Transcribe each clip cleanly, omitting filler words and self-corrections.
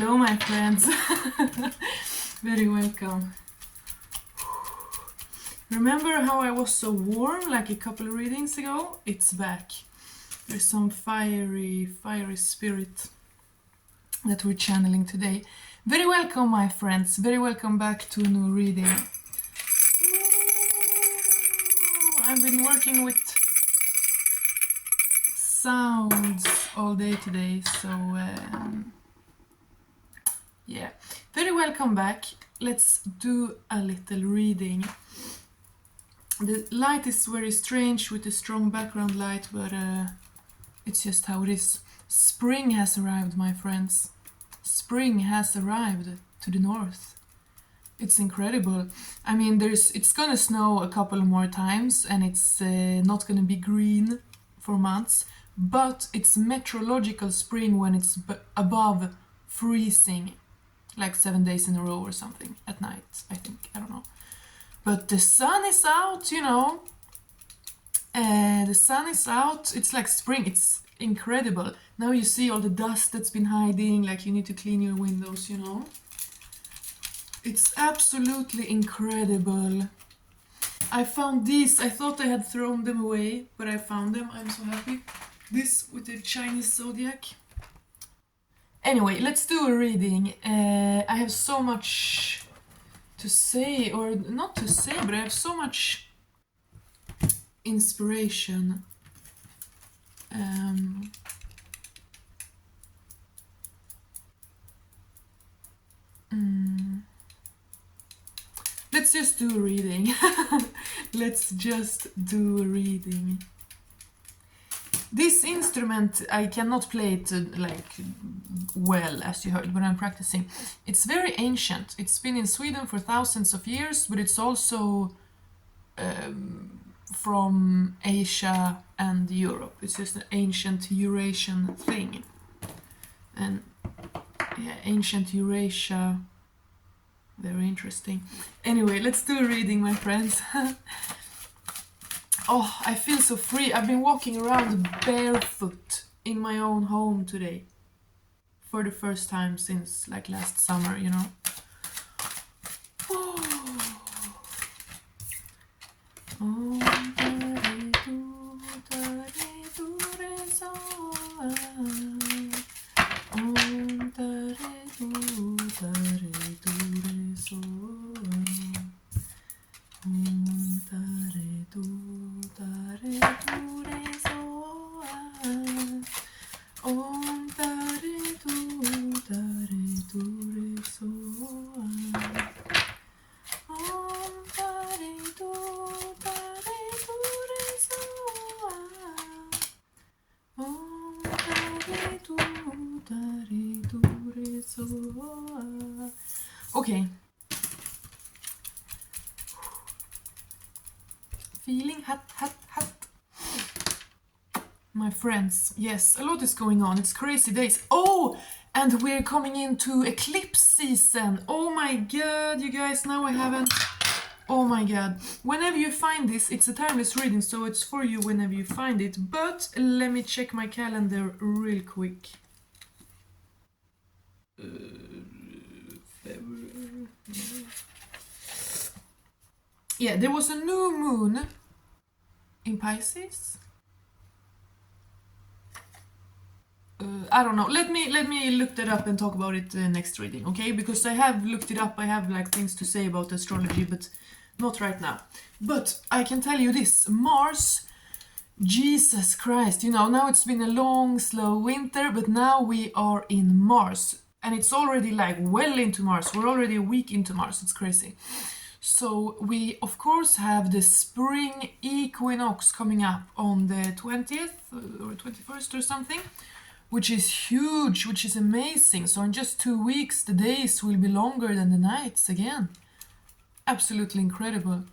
Hello, my friends. Very welcome. Remember how I was so warm like a couple of readings ago? It's back. There's some fiery spirit that we're channeling today. Very welcome, my friends. Very welcome back to a new reading. I've been working with sounds all day today, so yeah. Very welcome back. Let's do a little reading. The light is very strange with a strong background light, but it's just how it is. Spring has arrived, my friends. Spring has arrived to the north. It's incredible. I mean, it's gonna snow a couple more times, and it's not gonna be green for months, but it's meteorological spring when it's above freezing, like 7 days in a row or something at night, I think. I don't know. But the sun is out, you know. The sun is out. It's like spring. It's incredible. Now you see all the dust that's been hiding, like you need to clean your windows, you know. It's absolutely incredible. I found these. I thought I had thrown them away, but I found them. I'm so happy. This with the Chinese zodiac. Anyway, let's do a reading. I have so much to say, or not to say, but I have so much inspiration. Let's just do a reading. Let's just do a reading. This instrument, I cannot play it like well, as you heard, when I'm practicing. It's very ancient. It's been in Sweden for thousands of years, but it's also from Asia and Europe. It's just an ancient Eurasian thing. And yeah, ancient Eurasia, very interesting. Anyway, let's do a reading, my friends. Oh, I feel so free. I've been walking around barefoot in my own home today. For the first time since like last summer, you know. Okay. Feeling hot. My friends, yes, a lot is going on. It's crazy days. Oh, and we're coming into eclipse season. Oh my god, you guys, now I haven't... Oh my god. Whenever you find this, it's a timeless reading, so it's for you whenever you find it. But let me check my calendar real quick. February. Yeah, there was a new moon in Pisces. I don't know. Let me look that up and talk about it next reading, okay? Because I have looked it up. I have like things to say about astrology, but not right now. But I can tell you this: Mars, Jesus Christ, you know, now it's been a long, slow winter, but now we are in Mars, and it's already like well into Mars. We're already a week into Mars. It's crazy. So we, of course, have the spring equinox coming up on the 20th or 21st or something, which is huge, which is amazing. So in just 2 weeks, the days will be longer than the nights again. Absolutely incredible.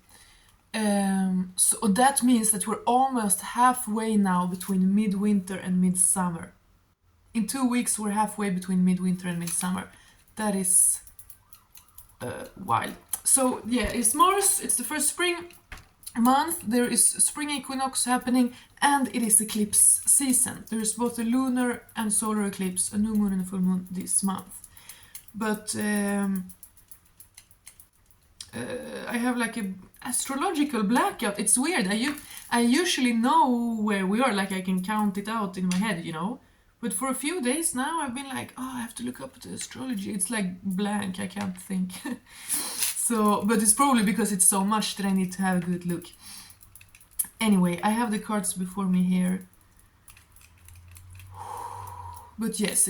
So that means that we're almost halfway now between midwinter and midsummer. In 2 weeks, we're halfway between midwinter and midsummer. That is wild. So yeah, it's Mars, it's the first spring month, there is spring equinox happening, and it is eclipse season. There is both a lunar and solar eclipse, a new moon and a full moon this month. but I have like a astrological blackout. It's weird. I usually know where we are, like I can count it out in my head, you know. But for a few days now, I've been like, oh, I have to look up the astrology. It's like blank. I can't think. So, but it's probably because it's so much that I need to have a good look. Anyway, I have the cards before me here. But yes,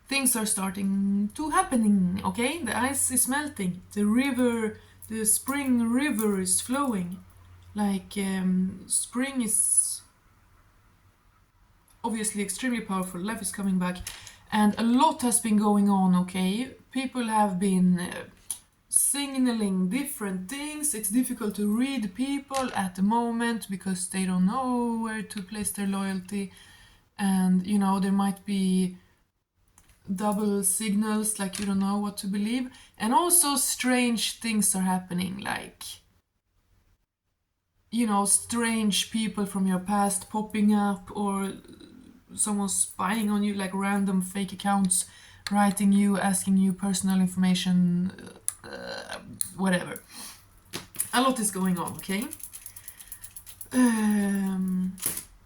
things are starting to happening, okay? The ice is melting. The spring river is flowing. Like, spring is obviously extremely powerful. Life is coming back. And a lot has been going on, okay? People have been signaling different things. It's difficult to read people at the moment because they don't know where to place their loyalty. And, you know, there might be double signals, like you don't know what to believe. And also strange things are happening, like, you know, strange people from your past popping up, or someone spying on you, like random fake accounts writing you, asking you personal information, whatever. A lot is going on, okay?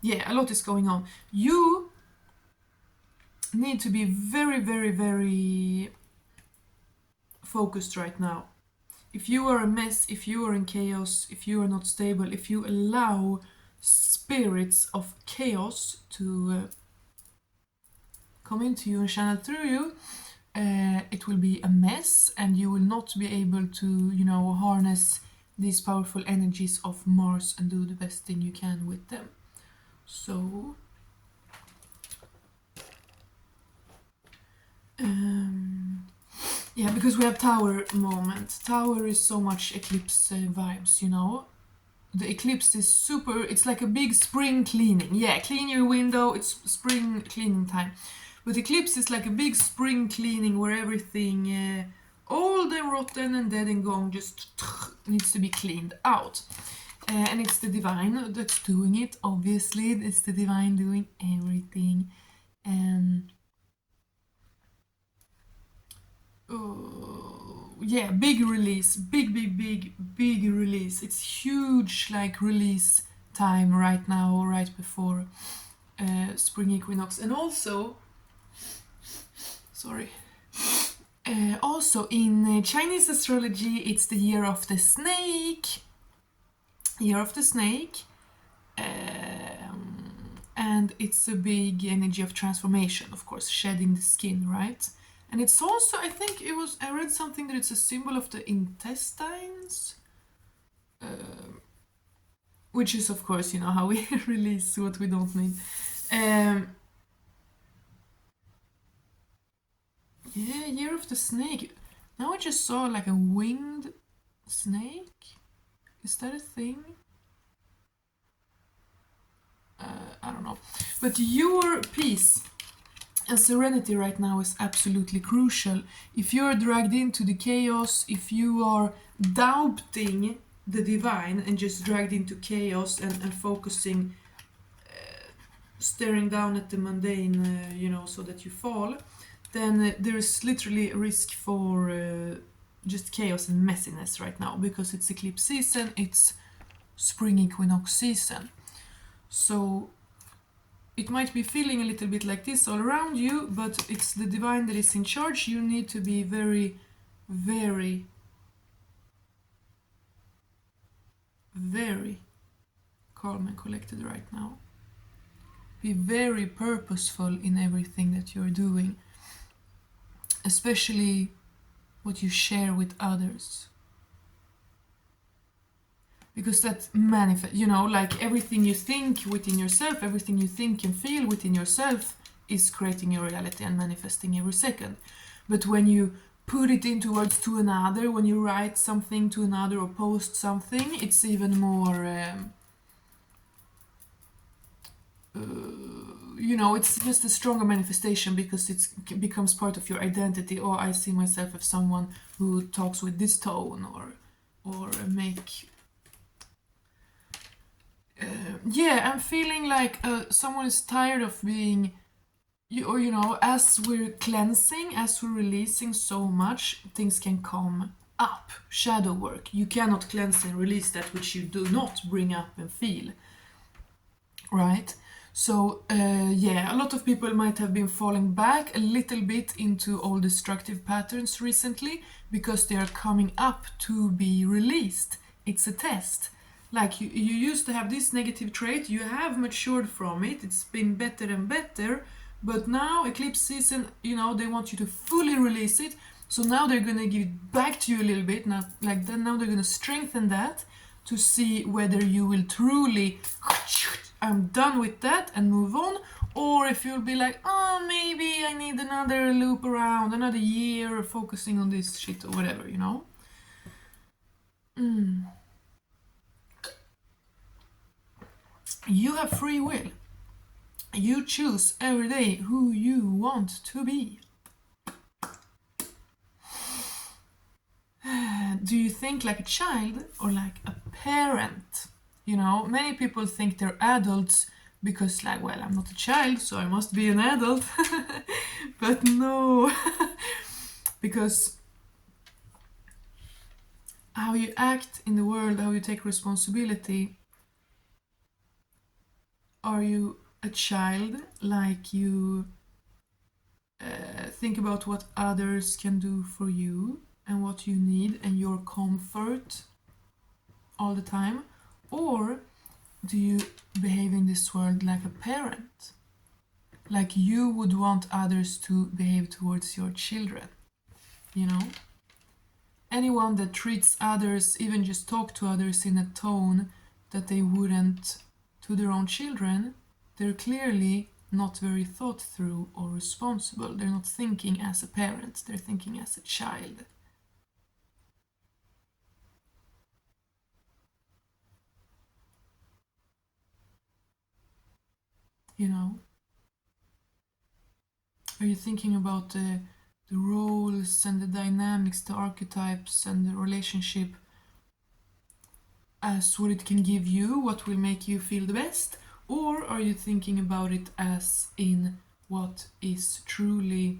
Yeah, a lot is going on. You need to be very, very, very focused right now. If you are a mess, if you are in chaos, if you are not stable, if you allow spirits of chaos to come into you and channel through you, it will be a mess, and you will not be able to, you know, harness these powerful energies of Mars and do the best thing you can with them. So yeah, because we have Tower moment. Tower is so much eclipse vibes, you know. The eclipse is super, it's like a big spring cleaning. Yeah, clean your window, it's spring cleaning time. But eclipse is like a big spring cleaning where everything, old and rotten and dead and gone, just needs to be cleaned out. And it's the divine that's doing it, obviously. It's the divine doing everything. Yeah, big release, big release. It's huge, like, release time right now, right before spring equinox. And also, sorry, also in Chinese astrology, it's the year of the snake. And it's a big energy of transformation, of course, shedding the skin, right? And it's also, I think I read something that it's a symbol of the intestines, which is, of course, you know, how we release what we don't need. Yeah, year of the snake. Now I just saw like a winged snake. Is that a thing? I don't know. But your peace and serenity right now is absolutely crucial. If you're dragged into the chaos, if you are doubting the divine and just dragged into chaos and focusing, staring down at the mundane, you know, so that you fall, then there's literally a risk for just chaos and messiness right now, because it's eclipse season, it's spring equinox season. So it might be feeling a little bit like this all around you, but it's the divine that is in charge. You need to be very, very, very calm and collected right now. Be very purposeful in everything that you're doing, especially what you share with others. Because that manifests, you know, like everything you think within yourself, everything you think and feel within yourself is creating your reality and manifesting every second. But when you put it into words to another, when you write something to another or post something, it's even more, you know, it's just a stronger manifestation, because it becomes part of your identity. Or I see myself as someone who talks with this tone, or make... yeah, I'm feeling like someone is tired of being you know, as we're cleansing, as we're releasing so much, things can come up. Shadow work. You cannot cleanse and release that which you do not bring up and feel. Right? So, yeah, a lot of people might have been falling back a little bit into old destructive patterns recently because they are coming up to be released. It's a test. Like you used to have this negative trait, you have matured from it, it's been better and better, but now, eclipse season, you know, they want you to fully release it. So now they're gonna give it back to you a little bit. Now, like then, now they're gonna strengthen that to see whether you will truly, I'm done with that and move on, or if you'll be like, oh, maybe I need another loop around, another year focusing on this shit or whatever, you know? You have free will. You choose every day who you want to be. Do you think like a child or like a parent? You know, many people think they're adults because, like, well, I'm not a child, so I must be an adult. But no, because how you act in the world, how you take responsibility. Are you a child, like you think about what others can do for you and what you need and your comfort all the time? Or do you behave in this world like a parent? Like you would want others to behave towards your children, you know? Anyone that treats others, even just talk to others in a tone that they wouldn't to their own children, they're clearly not very thought through or responsible. They're not thinking as a parent, they're thinking as a child. You know? Are you thinking about the roles and the dynamics, the archetypes and the relationship as what it can give you, what will make you feel the best? Or are you thinking about it as in what is truly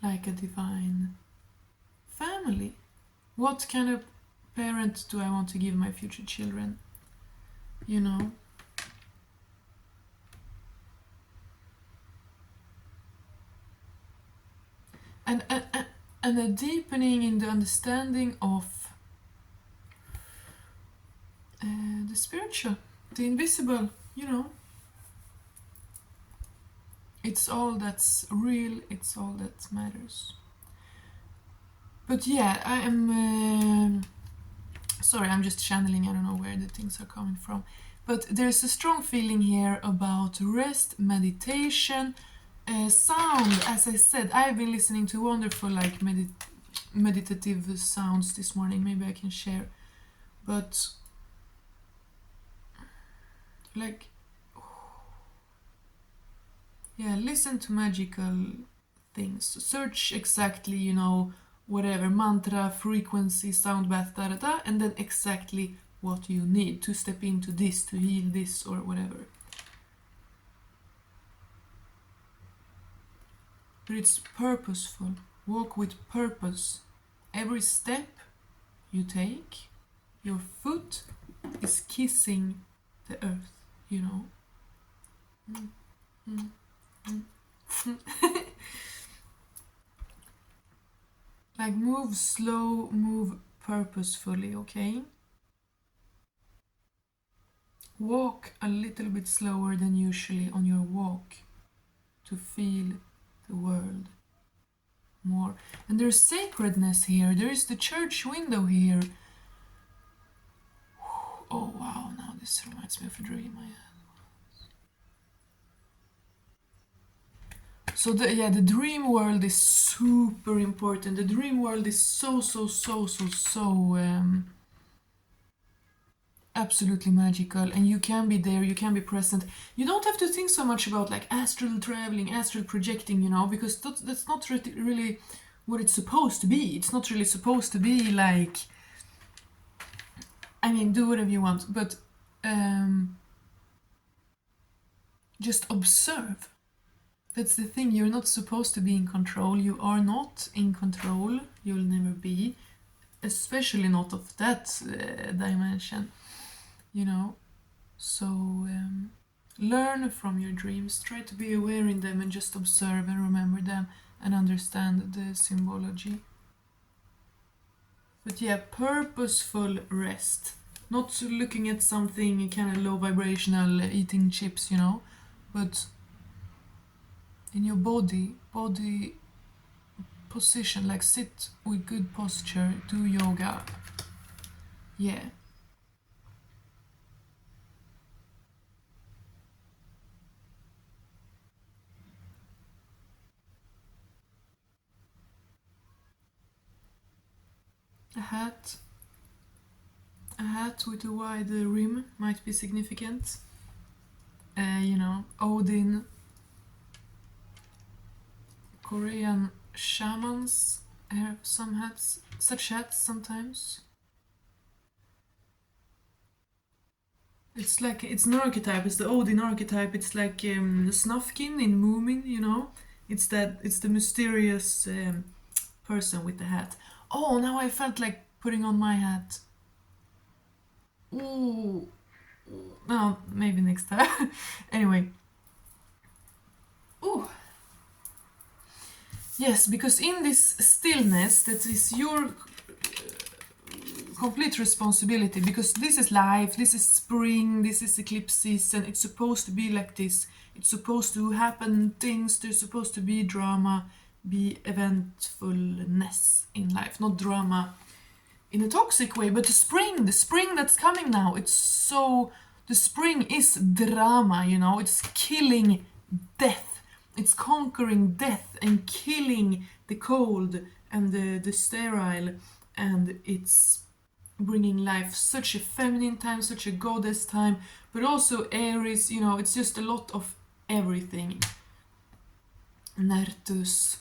like a divine family? What kind of parent do I want to give my future children? You know? And a deepening in the understanding of the spiritual, the invisible, you know. It's all that's real, it's all that matters. But yeah, I am. Sorry, I'm just channeling, I don't know where the things are coming from. But there's a strong feeling here about rest, meditation, sound. As I said, I've been listening to wonderful, like, meditative sounds this morning. Maybe I can share. But, like, yeah, listen to magical things. Search exactly, you know, whatever mantra, frequency, sound bath, da da da, and then exactly what you need to step into this, to heal this, or whatever. But it's purposeful. Walk with purpose. Every step you take, your foot is kissing the earth, you know. Like, move slow, move purposefully, okay? Walk a little bit slower than usually on your walk to feel the world more. And there's sacredness here. There is the church window here. Oh wow, now this reminds me of a dream I had. So the dream world is super important. The dream world is so absolutely magical, and you can be there, you can be present. You don't have to think so much about like astral traveling, astral projecting, you know, because that's not really what it's supposed to be. It's not really supposed to be like, I mean, do whatever you want, but just observe. That's the thing, you're not supposed to be in control. You are not in control. You'll never be. Especially not of that dimension, you know. So learn from your dreams. Try to be aware in them and just observe and remember them and understand the symbology. But yeah, purposeful rest. Not looking at something kind of low vibrational, eating chips, you know, but in your body position, like sit with good posture, do yoga. Yeah. A hat. A hat with a wide rim might be significant. You know, Odin, Korean shamans have some hats, such hats sometimes. It's like, it's an archetype, it's the Odin archetype, it's like Snufkin in Moomin, you know? It's the mysterious person with the hat. Oh, now I felt like putting on my hat. Ooh. No, maybe next time. Anyway. Ooh. Yes, because in this stillness, that is your complete responsibility, because this is life, this is spring, this is eclipse season, it's supposed to be like this. It's supposed to happen things, there's supposed to be drama, be eventfulness in life, not drama in a toxic way, but the spring that's coming now, it's so, the spring is drama, you know, it's killing death, it's conquering death and killing the cold and the sterile, and it's bringing life, such a feminine time, such a goddess time, but also Aries, you know, it's just a lot of everything. Nertus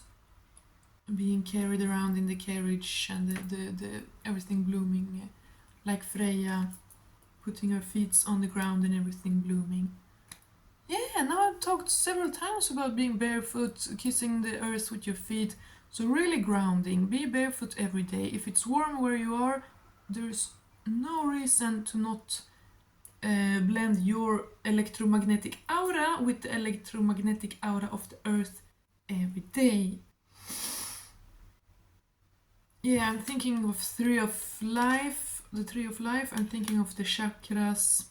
being carried around in the carriage, and the everything blooming, like Freya putting her feet on the ground and everything blooming. Yeah, now I've talked several times about being barefoot, kissing the earth with your feet, so really grounding. Be barefoot every day. If it's warm where you are, there's no reason to not blend your electromagnetic aura with the electromagnetic aura of the earth every day. Yeah, I'm thinking of the tree of life. I'm thinking of the chakras.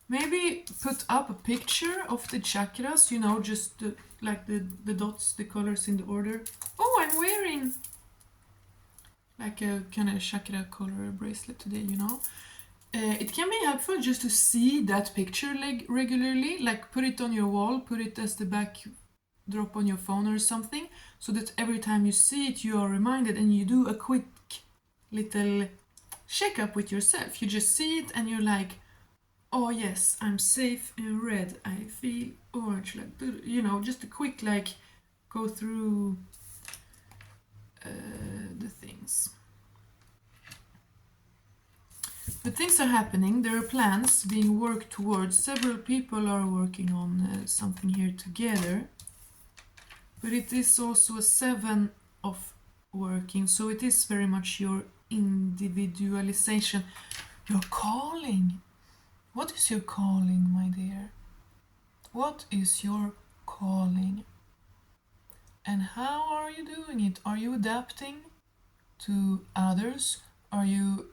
Maybe put up a picture of the chakras, you know, just like the dots, the colors in the order. Oh, I'm wearing like a kind of chakra color bracelet today, you know. It can be helpful just to see that picture like regularly, like put it on your wall, put it as the backdrop on your phone or something, so that every time you see it you are reminded, and you do a quick little check-up with yourself. You just see it and you're like, oh yes, I'm safe in red, I feel orange, like, you know, just a quick like go through the things. But things are happening, there are plans being worked towards, several people are working on something here together, but it is also a 7 of working, so it is very much your individualization, your calling. What is your calling, my dear? What is your calling? And how are you doing it? Are you adapting to others? Are you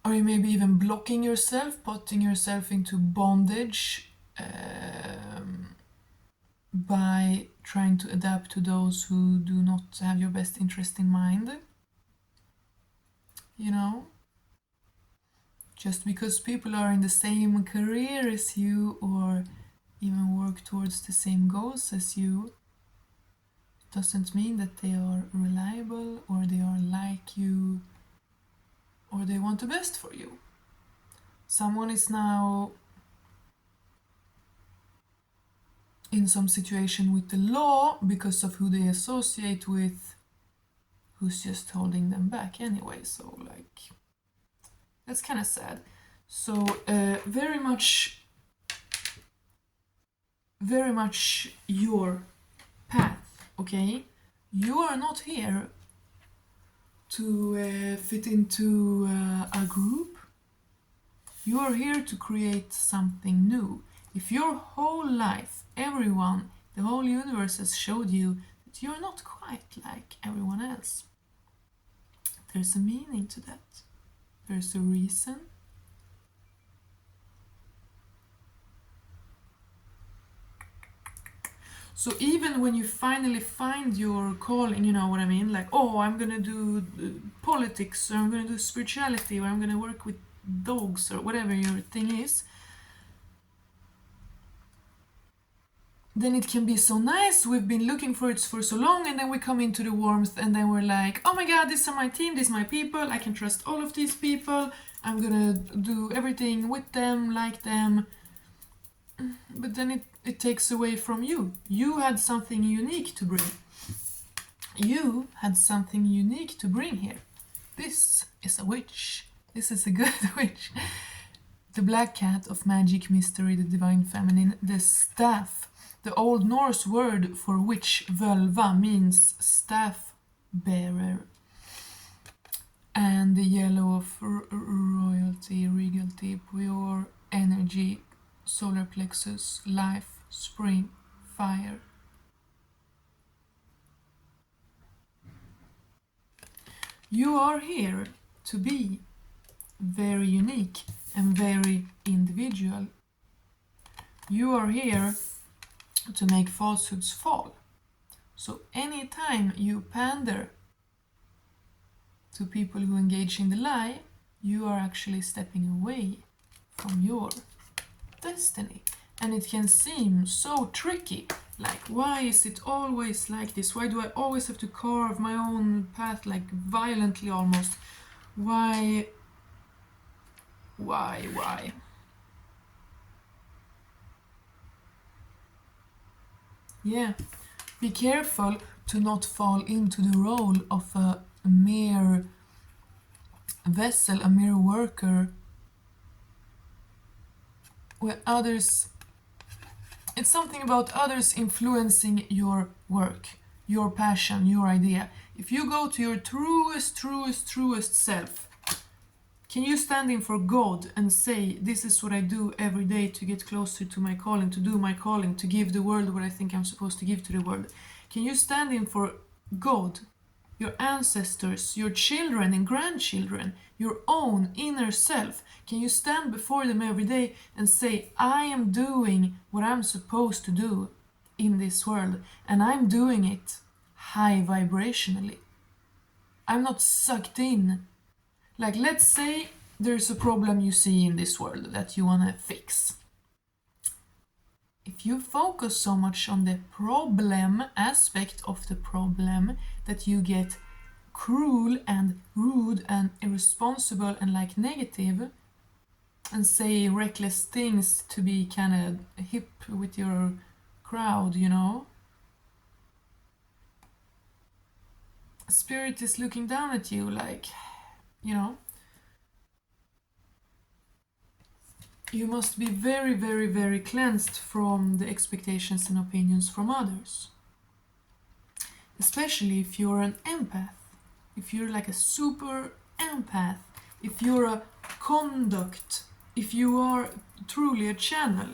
maybe even blocking yourself, putting yourself into bondage by trying to adapt to those who do not have your best interest in mind? You know? Just because people are in the same career as you or even work towards the same goals as you doesn't mean that they are reliable or they are like you or they want the best for you. Someone is now in some situation with the law because of who they associate with, who's just holding them back anyway, so like that's kind of sad. So very much very much your path, okay? You are not here to fit into a group. You are here to create something new. If your whole life, everyone, the whole universe has showed you that you're not quite like everyone else, there's a meaning to that. There's a reason. So even when you finally find your calling, you know what I mean? Like, oh, I'm gonna do politics, or I'm gonna do spirituality, or I'm gonna work with dogs, or whatever your thing is, then it can be so nice. We've been looking for it for so long, and then we come into the warmth, and then we're like, oh my god, this is my team, this is my people, I can trust all of these people, I'm gonna do everything with them, like them. But then it takes away from you. You had something unique to bring. You had something unique to bring here. This is a witch. This is a good witch. The black cat of magic, mystery, the divine feminine, the staff. The Old Norse word for witch, völva, means staff bearer. And the yellow of royalty, regality, pure energy, solar plexus, life, spring, fire. You are here to be very unique and very individual. You are here to make falsehoods fall. So anytime you pander to people who engage in the lie, you are actually stepping away from your destiny. And it can seem so tricky. Like, why is it always like this? Why do I always have to carve my own path, like violently almost? Why? Yeah, be careful to not fall into the role of a mere vessel, a mere worker, where others, it's something about others influencing your work, your passion, your idea. If you go to your truest self, can you stand in for God and say, this is what I do every day to get closer to my calling, to do my calling, to give the world what I think I'm supposed to give to the world? Can you stand in for God, your ancestors, your children and grandchildren, your own inner self? Can you stand before them every day and say, I am doing what I'm supposed to do in this world, and I'm doing it high vibrationally. I'm not sucked in. Like, let's say there's a problem you see in this world that you want to fix. If you focus so much on the problem aspect of the problem that you get cruel and rude and irresponsible and like negative and say reckless things to be kind of hip with your crowd, you know, Spirit is looking down at you like, you know, you must be very, very, very cleansed from the expectations and opinions from others. Especially if you're an empath, if you're like a super empath, if you're a conduct, if you are truly a channel,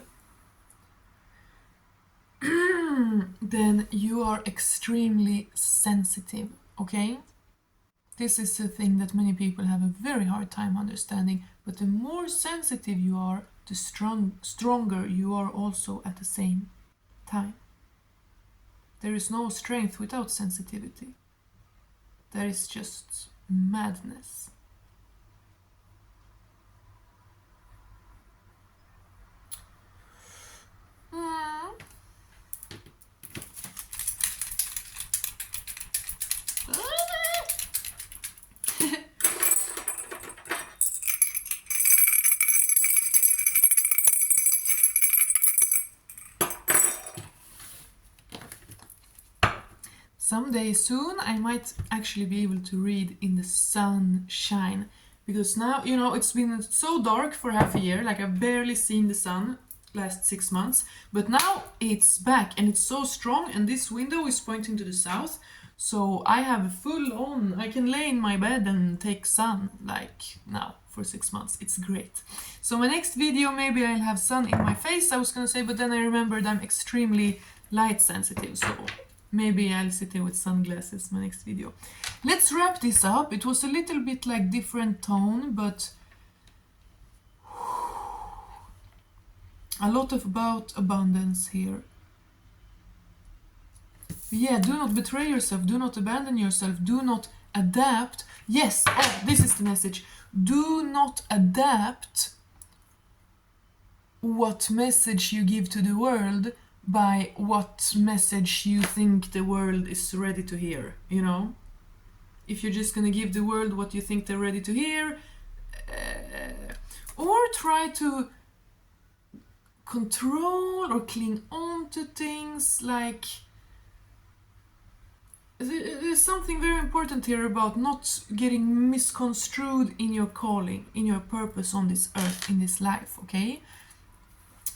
then you are extremely sensitive, okay? This is a thing that many people have a very hard time understanding, but the more sensitive you are, the stronger you are also at the same time. There is no strength without sensitivity. There is just madness. Someday soon I might actually be able to read in the sunshine, because now, you know, it's been so dark for half a year, like I've barely seen the sun, last 6 months, but now it's back and it's so strong, and this window is pointing to the south, so I have full on, I can lay in my bed and take sun like now for 6 months. It's great. So my next video, maybe I'll have sun in my face, I was gonna say, but then I remembered I'm extremely light sensitive, so maybe I'll sit here with sunglasses my next video. Let's wrap this up. It was a little bit like different tone, but a lot about abundance here. Yeah, do not betray yourself, do not abandon yourself, do not adapt. Yes, oh, this is the message. Do not adapt what message you give to the world by what message you think the world is ready to hear, you know? If you're just gonna give the world what you think they're ready to hear, or try to control or cling on to things, like there's something very important here about not getting misconstrued in your calling, in your purpose on this earth, in this life, okay?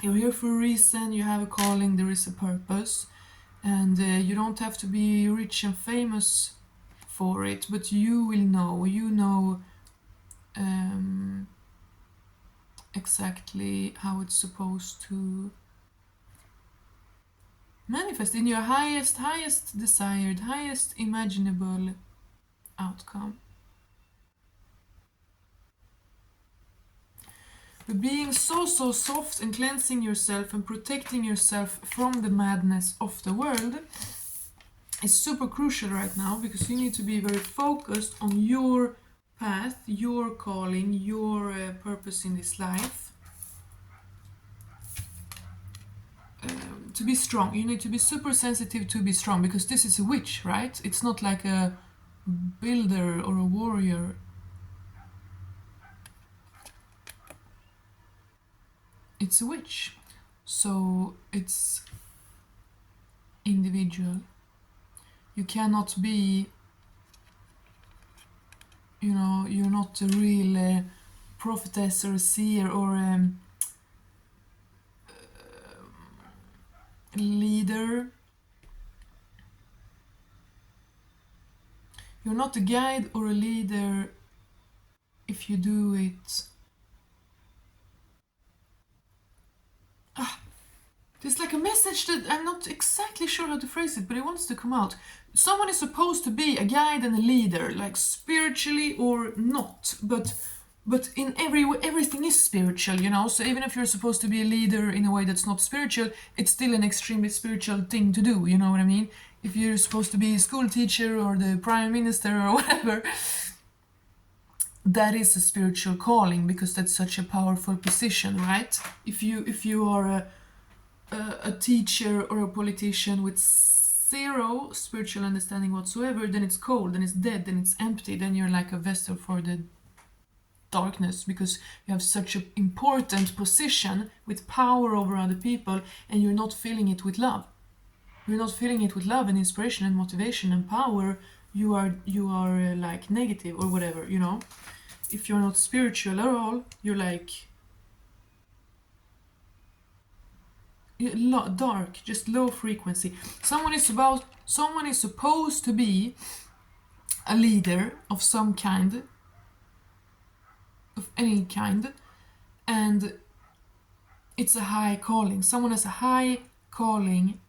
You're here for a reason, you have a calling, there is a purpose, and you don't have to be rich and famous for it, but you will know, you know exactly how it's supposed to manifest in your highest desired, highest imaginable outcome. But being so soft and cleansing yourself and protecting yourself from the madness of the world is super crucial right now, because you need to be very focused on your path, your calling, your purpose in this life. To be strong, you need to be super sensitive to be strong, because this is a witch, right? It's not like a builder or a warrior. It's a witch, so it's individual. You cannot be, you know, you're not a real prophetess or a seer or leader. You're not a guide or a leader if you do it. There's like a message that I'm not exactly sure how to phrase it, but it wants to come out. Someone is supposed to be a guide and a leader, like spiritually or not, but in every way, everything is spiritual, you know? So even if you're supposed to be a leader in a way that's not spiritual, it's still an extremely spiritual thing to do, you know what I mean? If you're supposed to be a school teacher or the prime minister or whatever, that is a spiritual calling, because that's such a powerful position, right? If you are a teacher or a politician with zero spiritual understanding whatsoever, then it's cold, then it's dead, then it's empty, then you're like a vessel for the darkness, because you have such an important position with power over other people, and you're not filling it with love. You're not filling it with love and inspiration and motivation and power. You are like negative or whatever, you know? If you're not spiritual at all, you're like dark, just low frequency. Someone is supposed to be a leader of some kind, of any kind, and it's a high calling. Someone has a high calling,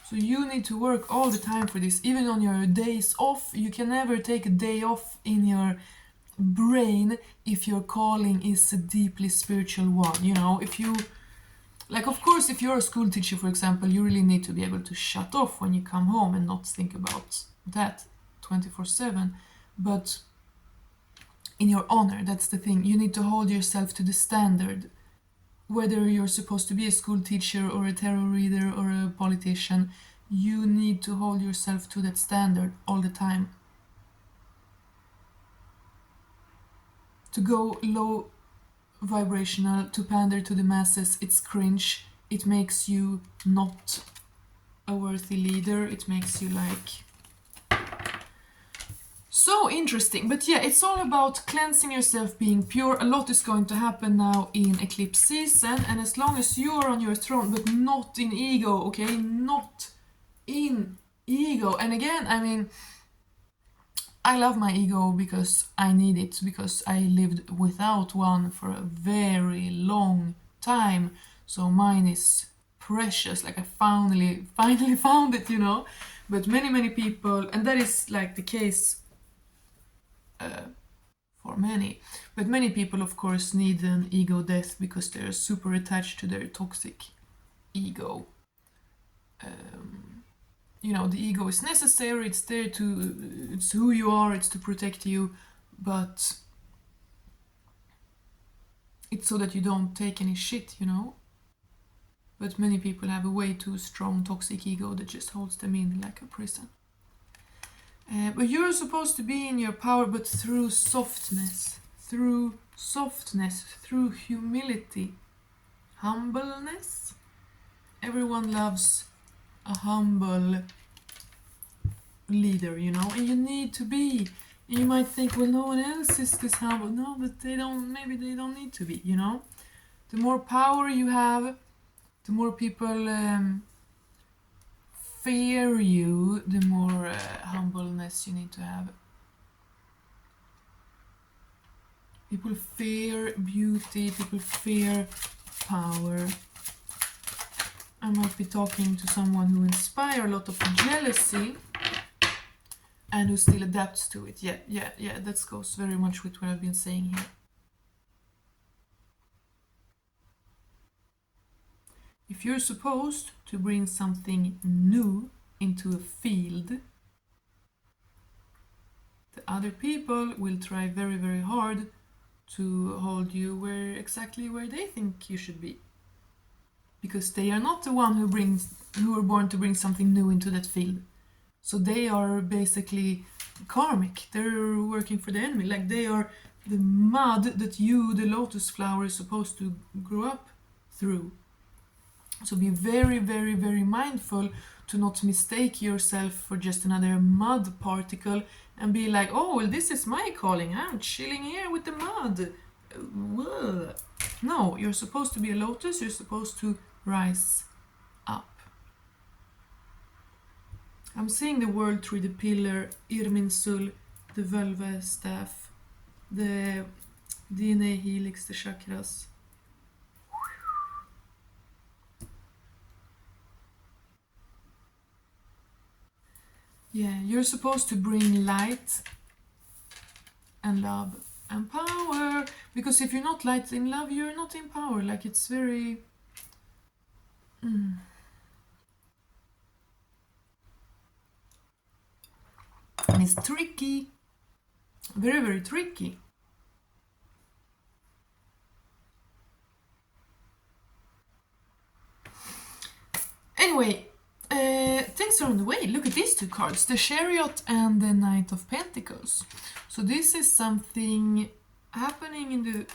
so you need to work all the time for this. Even on your days off, you can never take a day off in your brain if your calling is a deeply spiritual one, you know? If you, like, of course, if you're a school teacher, for example, you really need to be able to shut off when you come home and not think about that 24/7, but in your honor, that's the thing. You need to hold yourself to the standard. Whether you're supposed to be a school teacher or a tarot reader or a politician, you need to hold yourself to that standard all the time. To go low vibrational, to pander to the masses, it's cringe. It makes you not a worthy leader. It makes you like So interesting. But yeah, it's all about cleansing yourself, being pure. A lot is going to happen now in eclipse season, and as long as you're on your throne, but not in ego, okay? Not in ego. And again, I mean, I love my ego because I need it, because I lived without one for a very long time. So mine is precious. Like I finally found it, you know. But many people, and that is like the case for many. But many people, of course, need an ego death because they're super attached to their toxic ego. You know, the ego is necessary, it's there to, it's who you are, it's to protect you, but it's so that you don't take any shit, you know. But many people have a way too strong toxic ego that just holds them in like a prison. But you're supposed to be in your power, but through softness, through humility, humbleness. Everyone loves a humble leader, you know, and you need to be. And you might think, well, no one else is this humble. No, but maybe they don't need to be, you know. The more power you have, the more people fear you, the more humbleness you need to have. People fear beauty, people fear power. I might be talking to someone who inspires a lot of jealousy and who still adapts to it. Yeah, that goes very much with what I've been saying here. If you're supposed to bring something new into a field, the other people will try very hard to hold you exactly where they think you should be. Because they are not the one who are born to bring something new into that field. So they are basically karmic. They're working for the enemy. Like they are the mud that you, the lotus flower, is supposed to grow up through. So be very mindful to not mistake yourself for just another mud particle and be like, oh, well, this is my calling. I'm chilling here with the mud. Whoa. No, you're supposed to be a lotus. You're supposed to rise up. I'm seeing the world through the pillar, Irminsul, the vulva staff, the DNA helix, the chakras. Yeah, you're supposed to bring light and love and power. Because if you're not light and love, you're not in power. Like it's very... And it's tricky. Very tricky. Anyway, things are on the way. Look at these two cards, the Chariot and the Knight of Pentacles. So this is something happening in the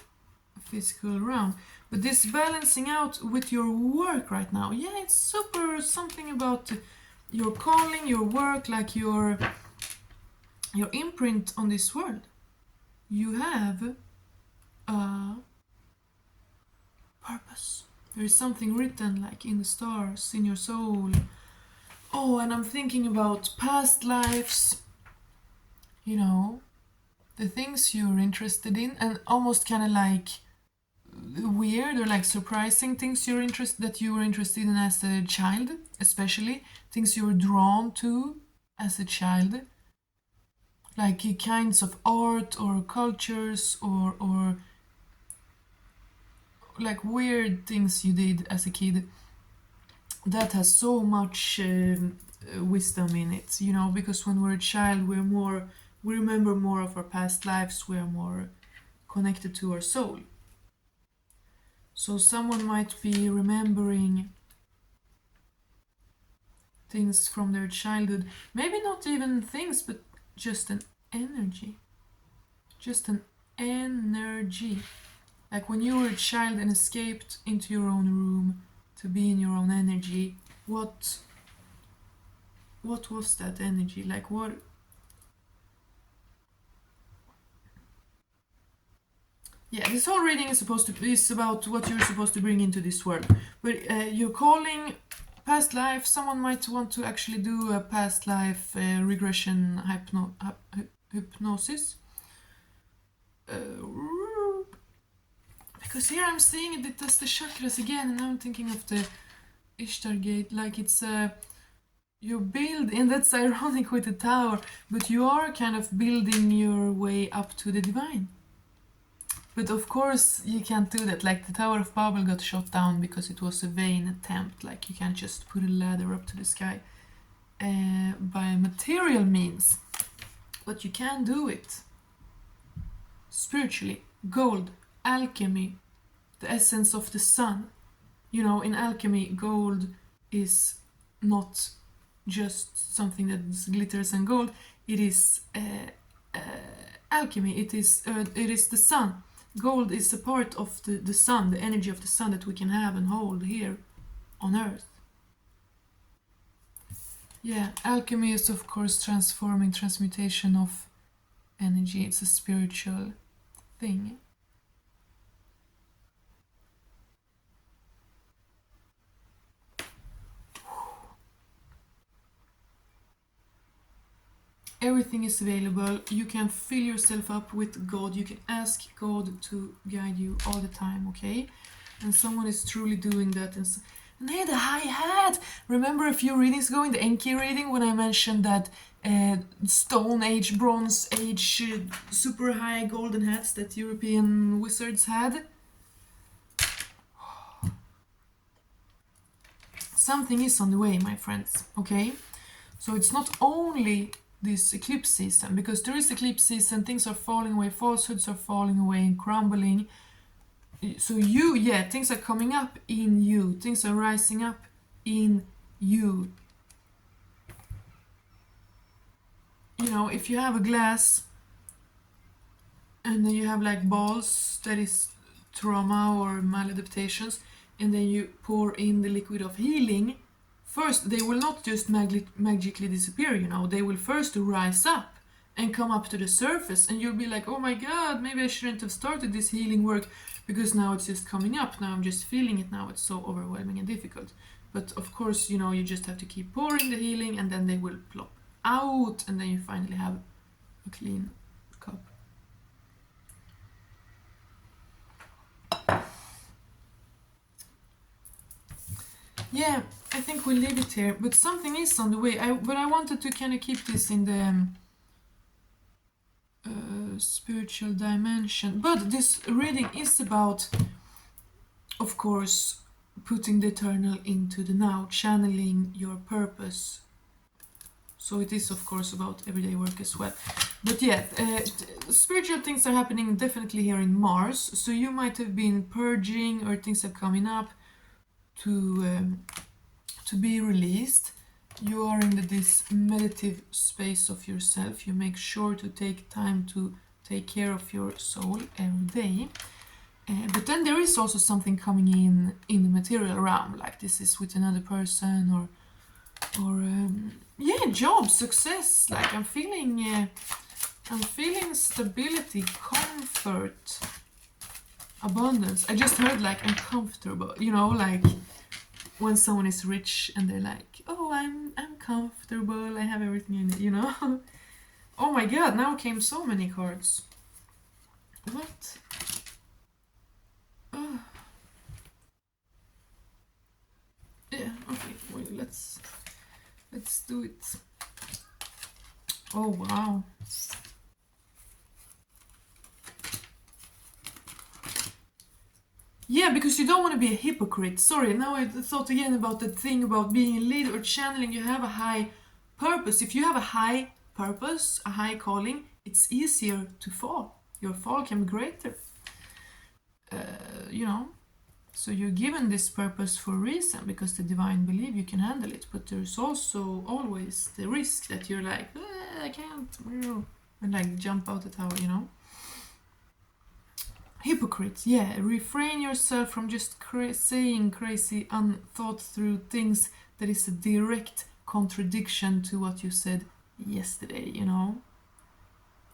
physical realm, but this balancing out with your work right now. Yeah, it's super something about your calling, your work, like your imprint on this world. You have a purpose. There is something written like in the stars, in your soul. Oh, and I'm thinking about past lives, you know, the things you're interested in, and almost kind of like weird or like surprising things you were interested in as a child, especially things you were drawn to as a child, like kinds of art or cultures or like weird things you did as a kid that has so much wisdom in it, you know, because when we're a child we remember more of our past lives, we're more connected to our soul. So someone might be remembering things from their childhood, maybe not even things, but just an energy. Like when you were a child and escaped into your own room to be in your own energy, what was that energy? Like what Yeah, this whole reading is about what you're supposed to bring into this world. But your calling, past life, someone might want to actually do a past life regression hypnosis. Because here I'm seeing it as the chakras again, and I'm thinking of the Ishtar gate, like it's you build, and that's ironic with the tower, but you are kind of building your way up to the divine. But of course you can't do that, like the Tower of Babel got shot down because it was a vain attempt, like you can't just put a ladder up to the sky by material means, but you can do it spiritually. Gold, alchemy, the essence of the sun. You know, in alchemy, gold is not just something that glitters and gold. It is alchemy. It is the sun. Gold is a part of the sun, the energy of the sun that we can have and hold here on Earth. Yeah, alchemy is of course transmutation of energy. It's a spiritual thing. Everything is available. You can fill yourself up with God. You can ask God to guide you all the time, okay? And someone is truly doing that. And hey, the high hat! Remember a few readings ago in the Enki reading when I mentioned that Stone Age, Bronze Age, super high golden hats that European wizards had? Something is on the way, my friends, okay? So it's not only this eclipse season, because there is eclipse season, things are falling away, falsehoods are falling away and crumbling. So things are coming up in you, things are rising up in you. You know, if you have a glass and then you have like balls, that is trauma or maladaptations, and then you pour in the liquid of healing, first they will not just magically disappear, you know, they will first rise up and come up to the surface, and you'll be like, oh my god, maybe I shouldn't have started this healing work because now it's just coming up, now I'm just feeling it, now it's so overwhelming and difficult. But of course, you know, you just have to keep pouring the healing and then they will plop out, and then you finally have a clean cup. Yeah, I think we'll leave it here, but something is on the way. But I wanted to kind of keep this in the spiritual dimension. But this reading is about, of course, putting the eternal into the now, channeling your purpose. So it is, of course, about everyday work as well. But yeah, spiritual things are happening definitely here in Mars. So you might have been purging, or things are coming up to be released. You are in this meditative space of yourself. You make sure to take time to take care of your soul every day. But then there is also something coming in the material realm, like this is with another person, or job, success. Like I'm feeling stability, comfort, abundance. I just heard like I'm comfortable, you know, like when someone is rich and they're like, oh, I'm comfortable, I have everything I need, you know. Oh my god, now came so many cards. What? Oh. Yeah, okay, well, let's do it. Oh wow. Yeah, because you don't want to be a hypocrite. Sorry, now I thought again about that thing about being a leader or channeling. You have a high purpose. If you have a high purpose, a high calling, it's easier to fall. Your fall can be greater. You know, so you're given this purpose for a reason, because the divine believe you can handle it. But there's also always the risk that you're like, I can't, and like jump out the tower, you know. Hypocrite, yeah, refrain yourself from just saying crazy, unthought through things that is a direct contradiction to what you said yesterday, you know.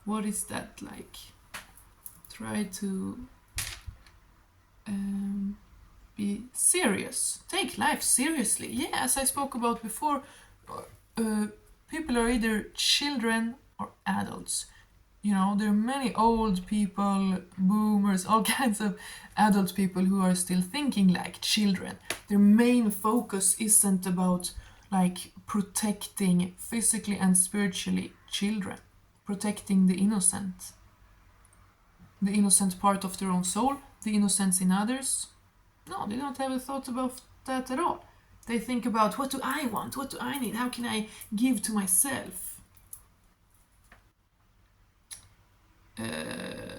What is that like? Try to be serious. Take life seriously. Yeah, as I spoke about before, people are either children or adults. You know, there are many old people, boomers, all kinds of adult people who are still thinking like children. Their main focus isn't about like protecting physically and spiritually children, protecting the innocent part of their own soul, the innocence in others. No, they don't have a thought about that at all. They think about, what do I want? What do I need? How can I give to myself?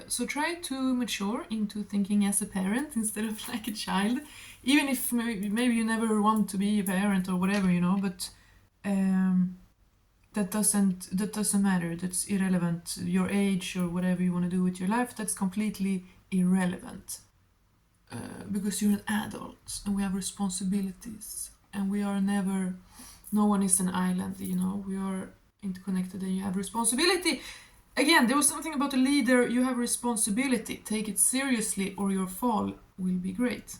So try to mature into thinking as a parent instead of like a child, even if maybe you never want to be a parent or whatever, you know, but that doesn't matter. That's irrelevant. Your age or whatever you want to do with your life, that's completely irrelevant. Because you're an adult and we have responsibilities and we are never, no one is an island, you know, we are interconnected and you have responsibility. Again, there was something about a leader, you have responsibility, take it seriously or your fall will be great.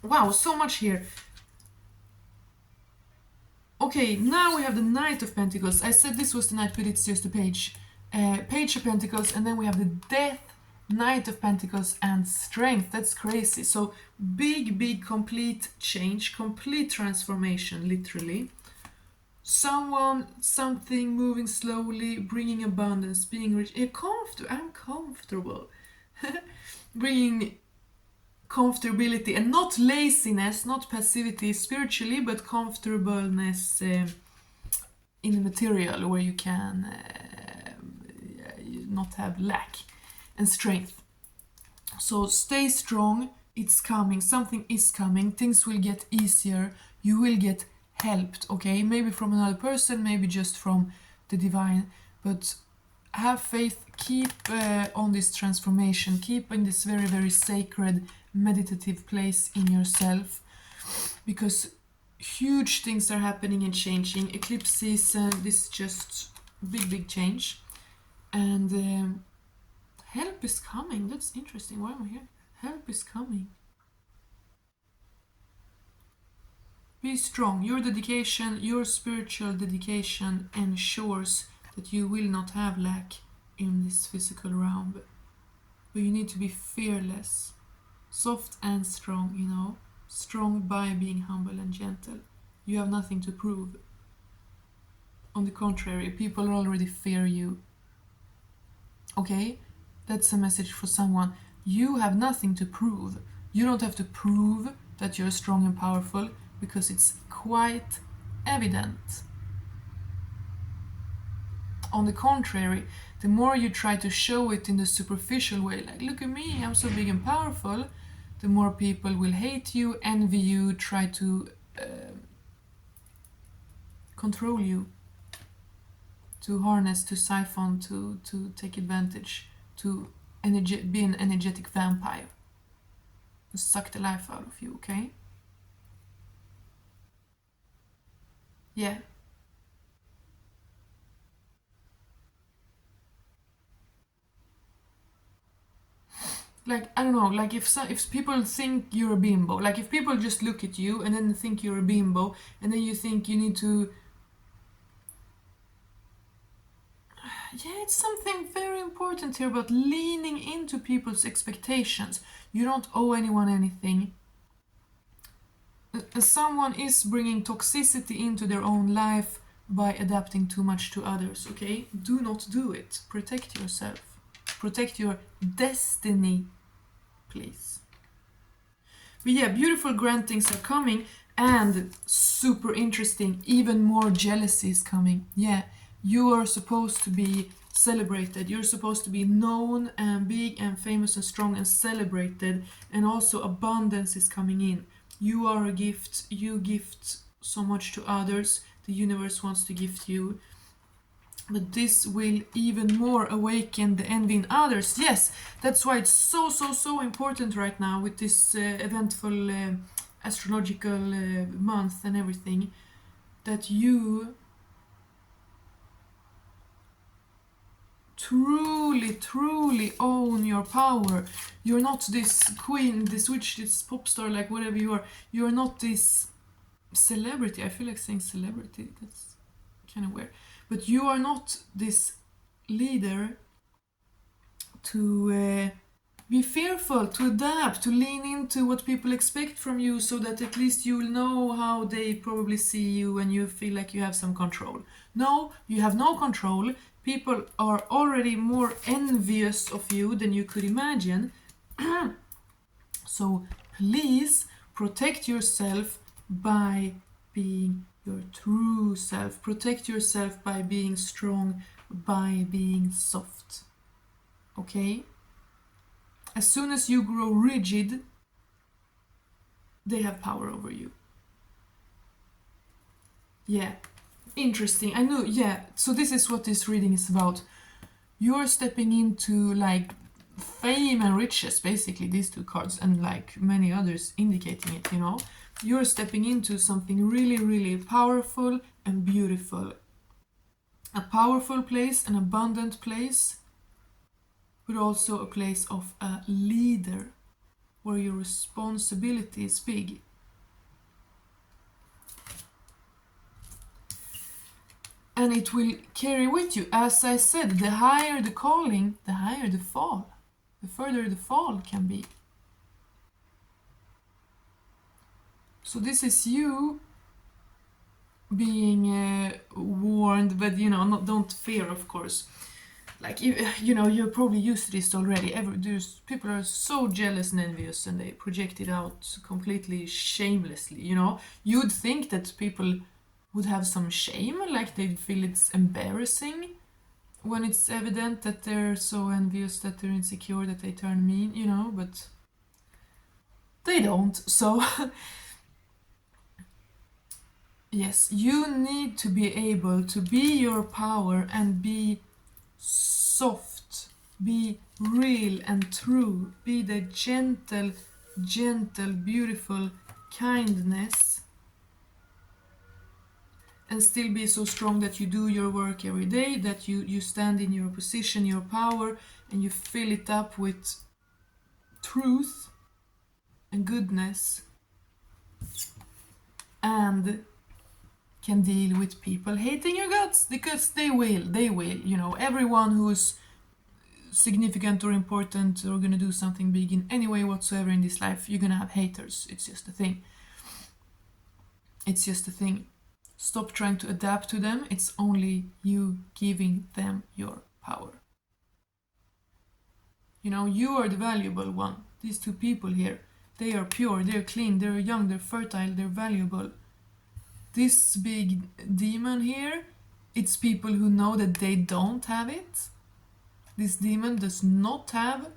Wow, so much here. Okay, now we have the Knight of Pentacles. I said this was the Knight, but it's just a page. Page of Pentacles, and then we have the Death, Knight of Pentacles, and Strength. That's crazy. So big, complete change, complete transformation, literally. Someone, something moving slowly, bringing abundance, being rich. I'm comfortable. Bringing comfortability and not laziness, not passivity spiritually, but comfortableness in the material where you can not have lack, and strength. So stay strong, it's coming, something is coming, things will get easier, you will get helped, okay? Maybe from another person, maybe just from the divine, but have faith, keep on this transformation, keep in this very sacred meditative place in yourself, because huge things are happening and changing. Eclipse season, this is just big change, and help is coming. That's interesting. Why am I here? Help is coming. Be strong. Your dedication, your spiritual dedication ensures that you will not have lack in this physical realm. But you need to be fearless, soft and strong, you know. Strong by being humble and gentle. You have nothing to prove. On the contrary, people already fear you. Okay? That's a message for someone. You have nothing to prove. You don't have to prove that you're strong and powerful, because it's quite evident. On the contrary, the more you try to show it in the superficial way, like, look at me, I'm so big and powerful, the more people will hate you, envy you, try to control you, to harness, to siphon, to take advantage, to be an energetic vampire, to suck the life out of you, okay? Yeah. Like, I don't know, like if people think you're a bimbo, like if people just look at you and then think you're a bimbo, and then you think you need to, yeah, it's something very important here about leaning into people's expectations. You don't owe anyone anything. Someone is bringing toxicity into their own life by adapting too much to others, okay? Do not do it. Protect yourself. Protect your destiny, please. But yeah, beautiful grand things are coming, and super interesting, even more jealousy is coming. Yeah, you are supposed to be celebrated. You're supposed to be known and big and famous and strong and celebrated, and also abundance is coming in. You are a gift. You gift so much to others. The universe wants to gift you. But this will even more awaken the envy in others. Yes, that's why it's so important right now with this eventful astrological month and everything, that you truly, truly own your power. You're not this queen, this witch, this pop star, like whatever you are. You're not this celebrity. I feel like saying celebrity, that's kind of weird. But you are not this leader to be fearful, to adapt, to lean into what people expect from you, so that at least you'll know how they probably see you and you feel like you have some control. No, you have no control. People are already more envious of you than you could imagine. So please protect yourself by being your true self. Protect yourself by being strong, by being soft. Okay? As soon as you grow rigid, they have power over you. Yeah, interesting. I know, yeah. So this is what this reading is about. You're stepping into like fame and riches, basically, these two cards, and like many others indicating it, you know. You're stepping into something really, really powerful and beautiful. A powerful place, an abundant place, but also a place of a leader, where your responsibility is big. And it will carry with you. As I said, the higher the calling, the higher the fall. The further the fall can be. So this is you being warned, but you know, don't fear, of course. Like, you know, you're probably used to this already. People are so jealous and envious, and they project it out completely shamelessly, you know. You'd think that people would have some shame, like they'd feel it's embarrassing when it's evident that they're so envious, that they're insecure, that they turn mean, you know, but they don't. So yes, you need to be able to be your power and be soft, be real and true, be the gentle, beautiful kindness, and still be so strong that you do your work every day, that you stand in your position, your power, and you fill it up with truth and goodness, and can deal with people hating your guts, because they will, you know. Everyone who's significant or important or gonna do something big in any way whatsoever in this life, you're gonna have haters. It's just a thing. It's just a thing. Stop trying to adapt to them. It's only you giving them your power. You know, you are the valuable one. These two people here, they are pure, they're clean, they're young, they're fertile, they're valuable. This big demon here, it's people who know that they don't have it. This demon does not have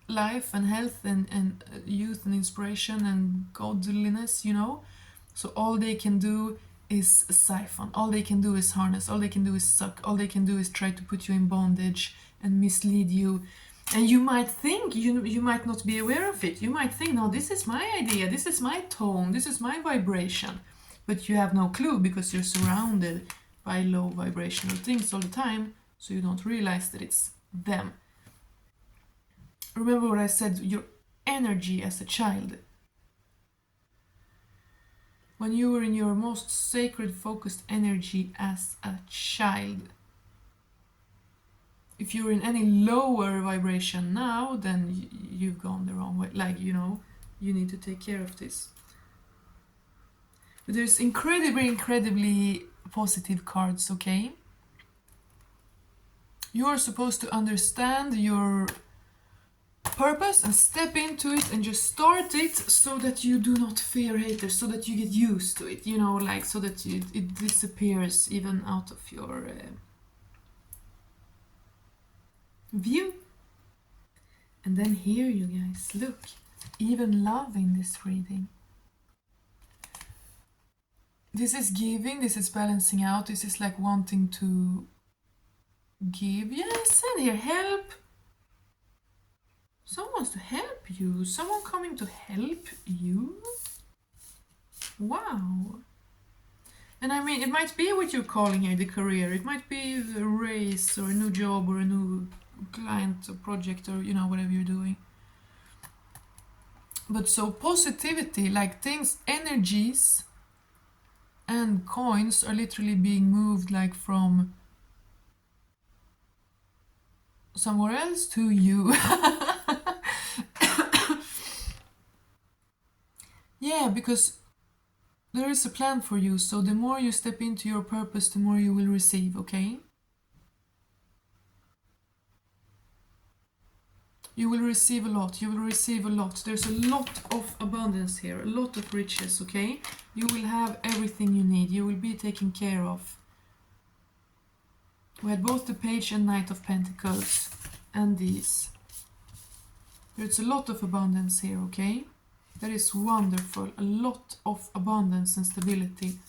life and health and youth and inspiration and godliness, you know. So all they can do is siphon. All they can do is harness. All they can do is suck. All they can do is try to put you in bondage and mislead you. And you might think, you might not be aware of it. You might think, no, this is my idea. This is my tone. This is my vibration. But you have no clue, because you're surrounded by low vibrational things all the time, so you don't realize that it's them. Remember what I said, your energy as a child. When you were in your most sacred, focused energy as a child. If you're in any lower vibration now, then you've gone the wrong way. Like, you know, you need to take care of this. But there's incredibly positive cards, okay? You're supposed to understand your purpose and step into it and just start it, so that you do not fear haters, so that you get used to it, you know, like, so that it disappears even out of your view. And then here, you guys, look, even love in this reading. This is giving, this is balancing out, this is like wanting to give. Yeah, I said here, help. Someone wants to help you. Someone coming to help you. Wow. And I mean, it might be what you're calling here, the career. It might be a race or a new job or a new client or project or, whatever you're doing. But so positivity, like things, energies and coins are literally being moved like from somewhere else to you. Yeah, because there is a plan for you, so the more you step into your purpose, the more you will receive, okay? You will receive a lot, you will receive a lot. There's a lot of abundance here, a lot of riches, okay? You will have everything you need, you will be taken care of. We had both the Page and Knight of Pentacles and these. There's a lot of abundance here, okay? That is wonderful, a lot of abundance and stability.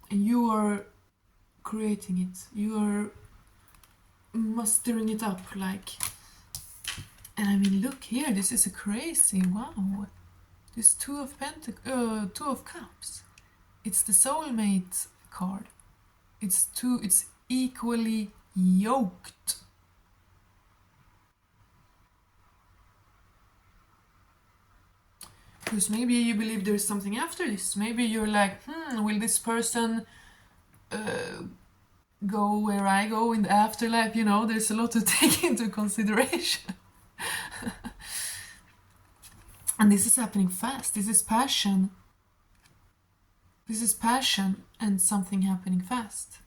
And you are creating it, you are mustering it up, like. And I mean, look here, this is a crazy, wow. This Two of Cups. It's the soulmate card. It's equally yoked. Because maybe you believe there's something after this. Maybe you're like, will this person go where I go in the afterlife? There's a lot to take into consideration. And this is happening fast. This is passion. This is passion and something happening fast.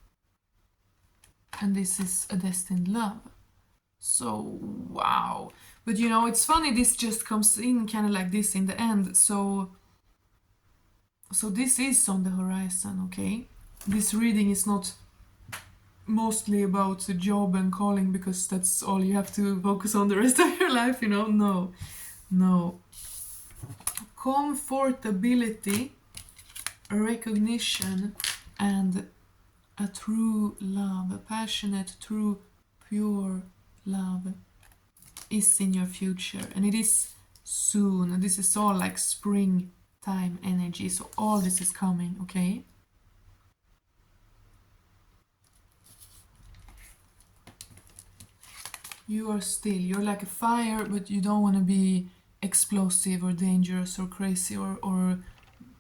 And this is a destined love. So, wow. But it's funny, this just comes in kind of like this in the end. So this is on the horizon, okay? This reading is not mostly about the job and calling because that's all you have to focus on the rest of your life, No. Comfortability, recognition, and a true love, a passionate, true, pure love is in your future, and it is soon. This is all like springtime energy, so all this is coming, okay? You are still, you're like a fire, but you don't want to be explosive or dangerous or crazy or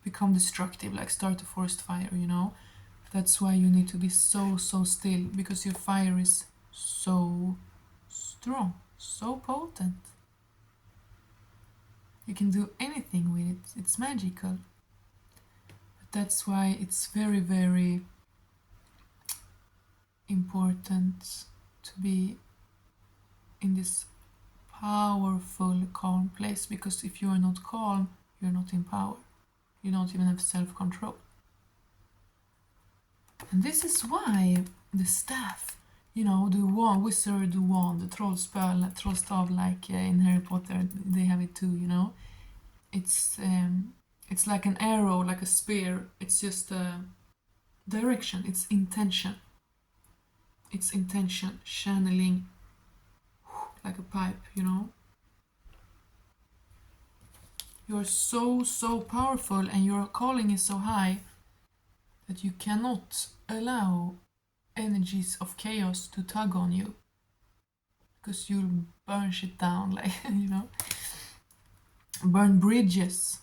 become destructive, like start a forest fire, That's why you need to be so still, because your fire is so strong, so potent. You can do anything with it, it's magical. But that's why it's very, very important to be in this powerful, calm place, because if you are not calm, you're not in power. You don't even have self-control. And this is why the staff, the wand, wizard wand, the trollstav, like in Harry Potter, they have it too, It's like an arrow, like a spear. It's just a direction, it's intention. It's intention, channeling like a pipe, You're so powerful, and your calling is so high that you cannot allow energies of chaos to tug on you, because you'll burn shit down, like, burn bridges.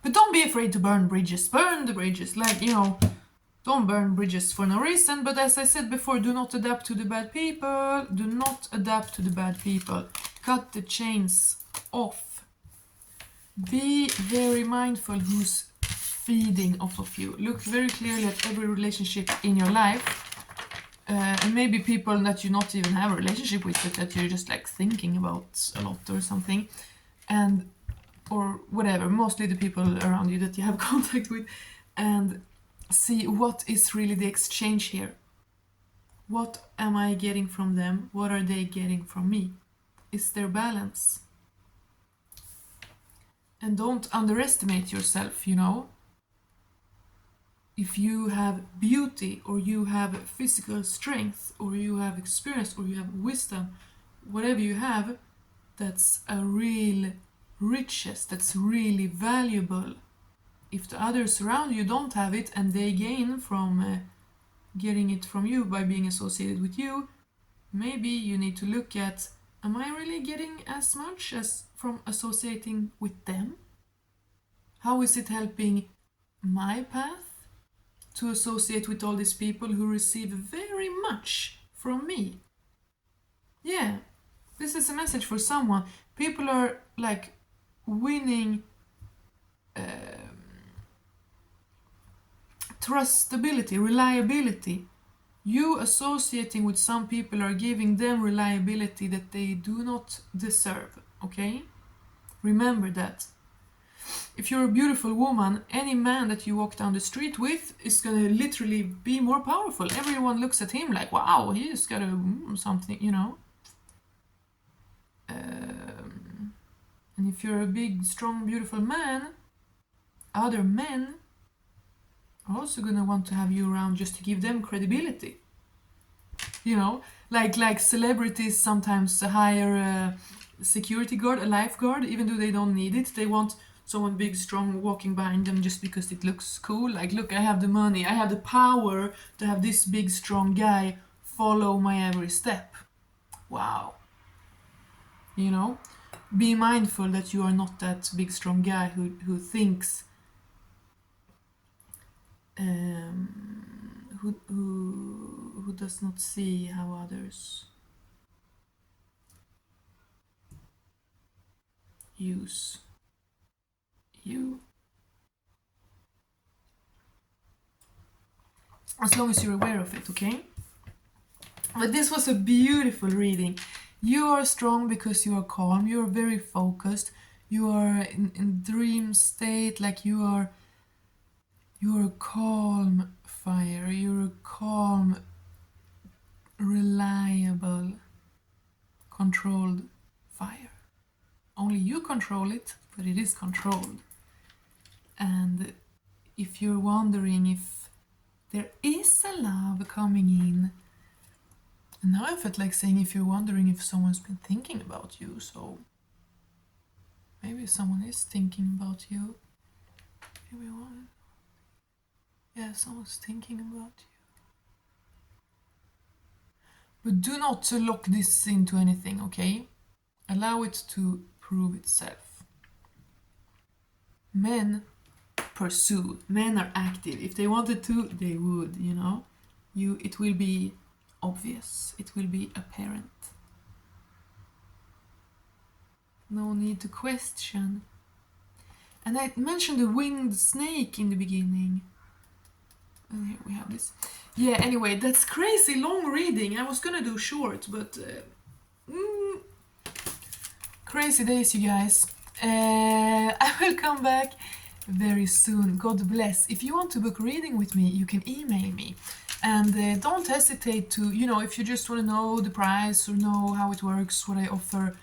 But don't be afraid to burn bridges. Burn the bridges, like, don't burn bridges for no reason. But as I said before, do not adapt to the bad people. Do not adapt to the bad people. Cut the chains off. Be very mindful who's feeding off of you. Look very clearly at every relationship in your life. And maybe people that you not even have a relationship with, but that you're just like thinking about a lot or something. Or whatever, mostly the people around you that you have contact with. And see what is really the exchange here. What am I getting from them? What are they getting from me? Is there balance? And don't underestimate yourself, If you have beauty, or you have physical strength, or you have experience, or you have wisdom, whatever you have, that's a real riches, that's really valuable if the others around you don't have it and they gain from getting it from you by being associated with you, maybe you need to look at, am I really getting as much as from associating with them? How is it helping my path to associate with all these people who receive very much from me? Yeah, this is a message for someone. People are like winning trustability, reliability. You associating with some people are giving them reliability that they do not deserve, okay? Remember that. If you're a beautiful woman, any man that you walk down the street with is gonna literally be more powerful. Everyone looks at him like, wow, he's got something, you know? And if you're a big, strong, beautiful man, other men are also gonna want to have you around just to give them credibility. You know, like celebrities sometimes hire a security guard, a lifeguard, even though they don't need it. They want someone big, strong walking behind them just because it looks cool. Like, look, I have the money, I have the power to have this big, strong guy follow my every step. Wow. You know, be mindful that you are not that big, strong guy who thinks who does not see how others use you. As long as you're aware of it, okay? But this was a beautiful reading. You are strong because you are calm, you are very focused, you are in dream state, like you are a calm fire, you're a calm, reliable, controlled fire. Only you control it, but it is controlled. And if you're wondering if there is a love coming in, and now I felt like saying if you're wondering if someone's been thinking about you, so maybe someone is thinking about you. Maybe one. Yeah, someone's thinking about you. But do not lock this into anything, okay? Allow it to prove itself. Men pursue. Men are active. If they wanted to, they would, you know? It will be obvious. It will be apparent. No need to question. And I mentioned the winged snake in the beginning. And here we have this. Yeah, anyway, that's crazy long reading. I was gonna do short, but crazy days, you guys. I will come back very soon. God bless. If you want to book reading with me, you can email me. And don't hesitate to, you know, if you just want to know the price or know how it works, what I offer,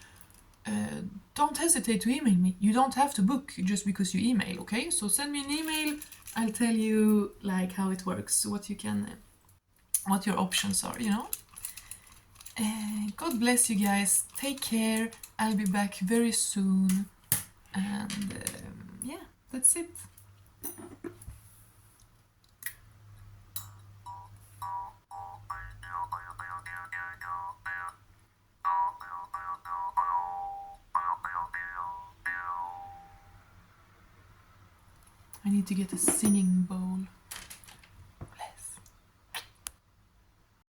don't hesitate to email me. You don't have to book just because you email, okay? So send me an email. I'll tell you like how it works, what your options are, you know? God bless you guys. Take care. I'll be back very soon. And yeah, that's it. I need to get a singing bowl.